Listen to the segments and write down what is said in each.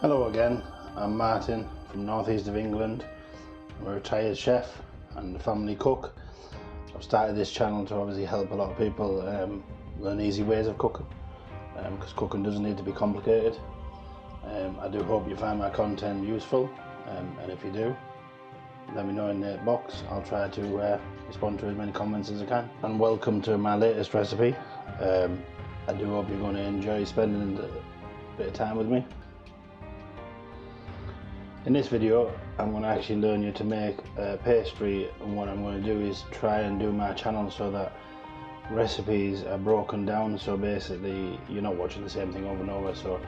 Hello again, I'm Martin from northeast of England. I'm a retired chef and a family cook. I've started this channel to obviously help a lot of people learn easy ways of cooking, because cooking doesn't need to be complicated. I do hope you find my content useful, and if you do, let me know in the box. I'll try to respond to as many comments as I can. And welcome to my latest recipe. I do hope you're going to enjoy spending a bit of time with me. In this video I'm going to actually learn you to make pastry, and what I'm going to do is try and do my channel so that recipes are broken down, so basically you're not watching the same thing over and over. So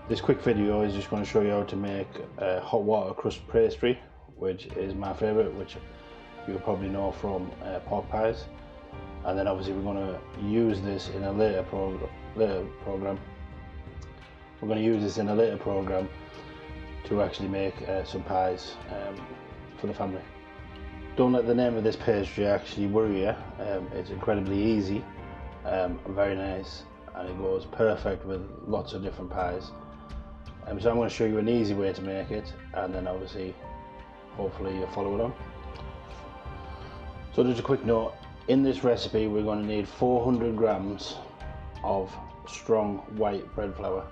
this quick video is just going to show you how to make hot water crust pastry, which is my favourite, which you'll probably know from pork pies. And then obviously we're going to use this in a later program. We're going to use this in a later program to actually make some pies for the family. Don't let the name of this pastry actually worry you. It's incredibly easy, very nice, and it goes perfect with lots of different pies. So I'm going to show you an easy way to make it, and then obviously hopefully you'll follow it on. So just a quick note, in this recipe we're going to need 400 grams of strong white bread flour.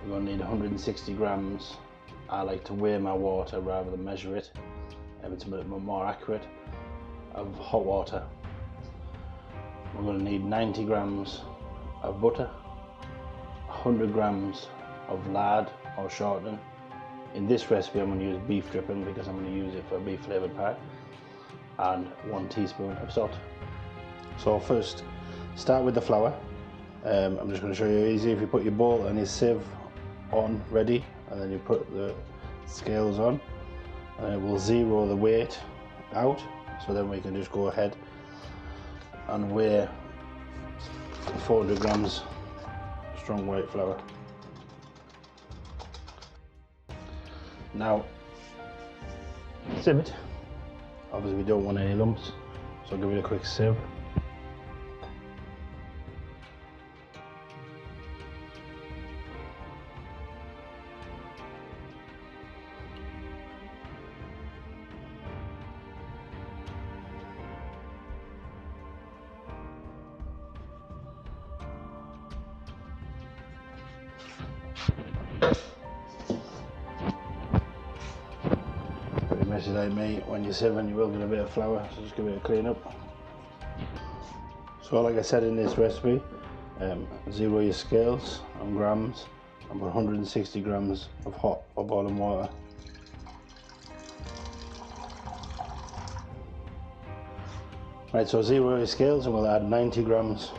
We're going to need 160 grams, I like to weigh my water rather than measure it, it's a bit more accurate, of hot water. We're going to need 90 grams of butter, 100 grams of lard or shortening. In this recipe I'm going to use beef dripping because I'm going to use it for a beef flavoured pie, and 1 teaspoon of salt. So first, start with the flour. I'm just going to show you easy. If you put your bowl and your sieve on ready, and then you put the scales on, and it will zero the weight out, so then we can just go ahead and weigh 400 grams strong white flour. Now sieve it. Obviously we don't want any lumps, so I'll give it a quick sieve. Messy like me, when you're sieving you will get a bit of flour, so just give it a clean up. So like I said in this recipe, zero your scales on grams and put 160 grams of hot or boiling water. Right, so zero your scales and we'll add 90 grams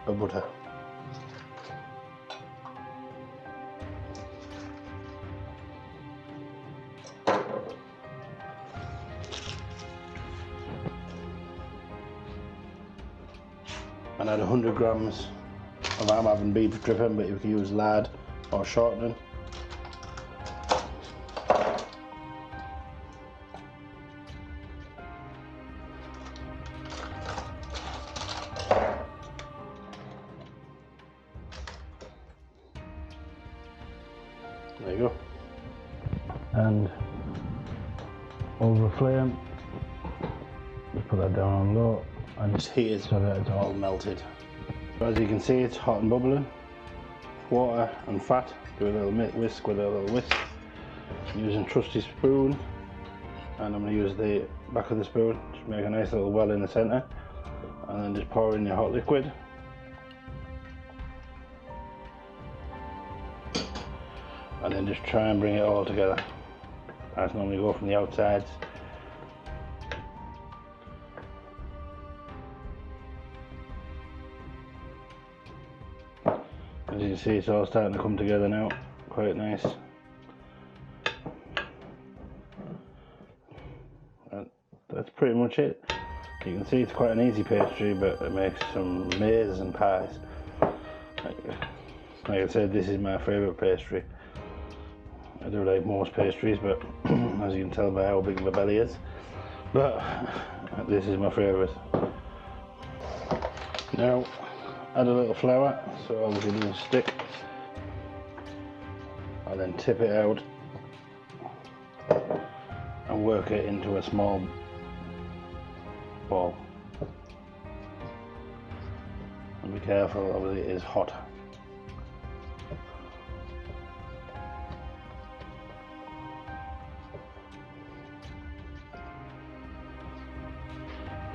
of butter. And add 100 grams of, I'm having beef dripping, but you can use lard or shortening. There you go. And over the flame, just put that down on low and just heat it so that it's all melted. So as you can see, it's hot and bubbling. Water and fat. Do a little whisk with a little whisk. I'm using trusty spoon, and I'm going to use the back of the spoon to make a nice little well in the centre, and then just pour in your hot liquid. And then just try and bring it all together. I just normally go from the outsides. As you can see, it's all starting to come together now, quite nice. And that's pretty much it. You can see it's quite an easy pastry, but it makes some amazing pies. Like I said, this is my favourite pastry. I do like most pastries, but as you can tell by how big my belly is, but this is my favourite. Now add a little flour so obviously it doesn't stick. and then tip it out and work it into a small ball. And be careful, obviously it is hot.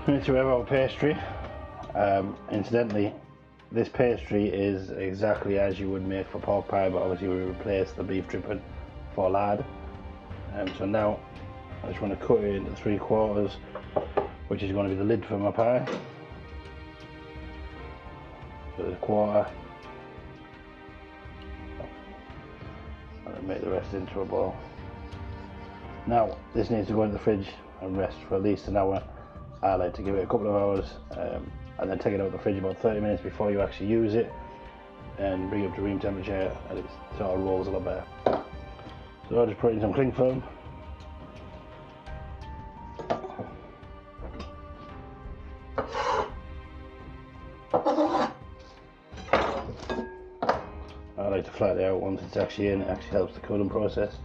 Next we have our pastry. Incidentally, this pastry is exactly as you would make for pork pie, but obviously we replace the beef dripping for lard. So now I just want to cut it into 3/4, which is going to be the lid for my pie. So there's a quarter, and then make the rest into a ball. Now this needs to go into the fridge and rest for at least an hour. I like to give it a couple of hours and then take it out of the fridge about 30 minutes before you actually use it, and bring it up to room temperature, and it sort of rolls a lot better. So I'll just put in some cling film. I like to flatten it out once it's actually in. It actually helps the cooling process.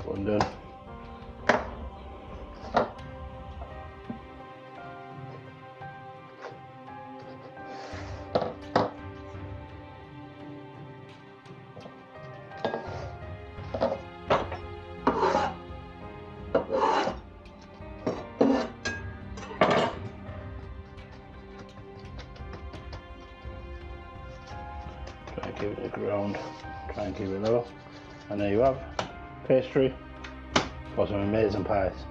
One done. Try and keep it around, try and keep it level, and there you have pastry for some amazing pies.